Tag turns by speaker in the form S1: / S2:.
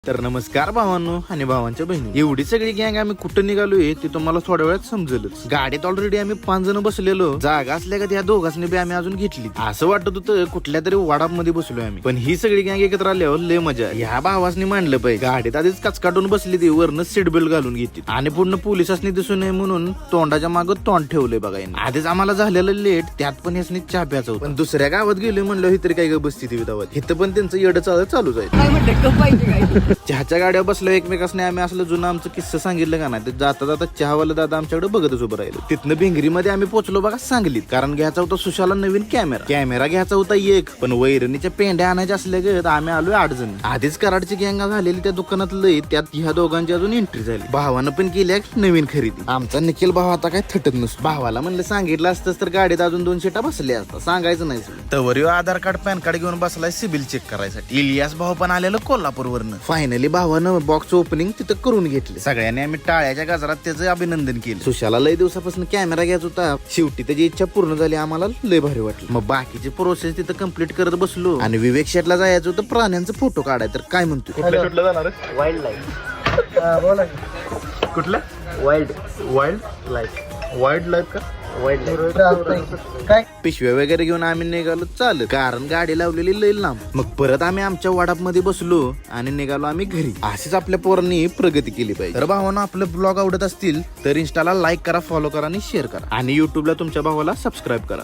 S1: तर नमस्कार भावांनो आणि भावांच्या बहिणी. एवढी सगळी गँग आम्ही कुठं निघालोय ते तुम्हाला थोड्या वेळात समजेलच. गाडीत ऑलरेडी आम्ही 5 जण बसलेलो. जागा असल्या का त्या दोघांनी बी आम्ही अजून घेतली. असं वाटत होतं कुठल्या तरी वाडाप मध्ये बसलोय आम्ही. पण ही सगळी गँग एकत्र आल्यावर लय मजा. ह्या भावासनी मांडलं पाहिजे. गाडीत आधीच कचकाटून बसली ती, वरनं सीट बेल्ट घालून घेतली आणि पूर्ण पोलिसांनी दिसू नये म्हणून तोंडाच्या मागं तोंड ठेवलंय बघा. आधीच आम्हाला झालेलं लेट, त्यात पण यासनी चहा प्यायचा होता. पण दुसऱ्या गावात गेलोय म्हणलं ही तरी काय बसती ती विधावत. इथं पण त्यांचं येडं चालू जाईल. चहाच्या गाड्या बसलो एकमेकांनी. आम्ही असलं जुनं आमचं किस्सा सांगितलं का नाही, जाता जाता चहावाला दादा आमच्याकडे बघतच उभं राहिलं. तिथनं भिंगरीमध्ये आम्ही पोहोचलो बघा सांगलीत. कारण घ्यायचा होता सुशाला नवीन कॅमेरा घ्यायचा होता एक, पण वैरणीच्या पेंड्या आणायच्या असल्या ग आम्ही आलोय 8 जण. आधीच कराडची गँग झालेली त्या दुकानात लय, त्यात ह्या दोघांची अजून एंट्री झाली. भावानं पण केली नवीन खरेदी. आमचा निखिल भाव आता काय थटत नसतो. भावाला म्हणलं सांगितलं असतंच तर गाडीत अजून 2 सीटा बसल्या असतात. सांगायचं नाही तवर आधार कार्ड पॅन कार्ड घेऊन बसलाय सिबिल चेक करायसाठी. इलियास भाऊ पण आलेलं कोल्हापूरवरनं. फायनली भावानं बॉक्स ओपनिंग तिथं करून घेतले. सगळ्यांनी आम्ही टाळ्याच्या गजरात त्याचं अभिनंदन केलं. सुशाला लय दिवसापासून कॅमेरा घ्यायचा होता. शेवटी त्याची इच्छा पूर्ण झाली. आम्हाला लय भारी वाटलं. मग बाकीची प्रोसेस तिथं कम्प्लीट करत बसलो आणि विवेक शेटला जायचं होतं प्राण्यांचा फोटो काढाय. तर काय म्हणतो
S2: कुठलं जाणार
S3: वाईल्ड लाईफ.
S2: बोला कुठलं
S3: वाईल्ड
S2: लाईफ का
S3: काय
S1: पिशव्या वगैरे घेऊन आम्ही निघालो चालत. कारण गाडी लावलेली लई लांब. मग परत आम्ही आमच्या वाडाप मध्ये बसलो आणि निघालो आम्ही घरी. अशीच आपल्या पोरांनी प्रगती केली पाहिजे. तर भावांना आपलं ब्लॉग आवडत असतील तर इन्स्टाला लाईक करा, फॉलो करा आणि शेअर करा. आणि युट्यूबला तुमच्या भावाला सबस्क्राईब करा.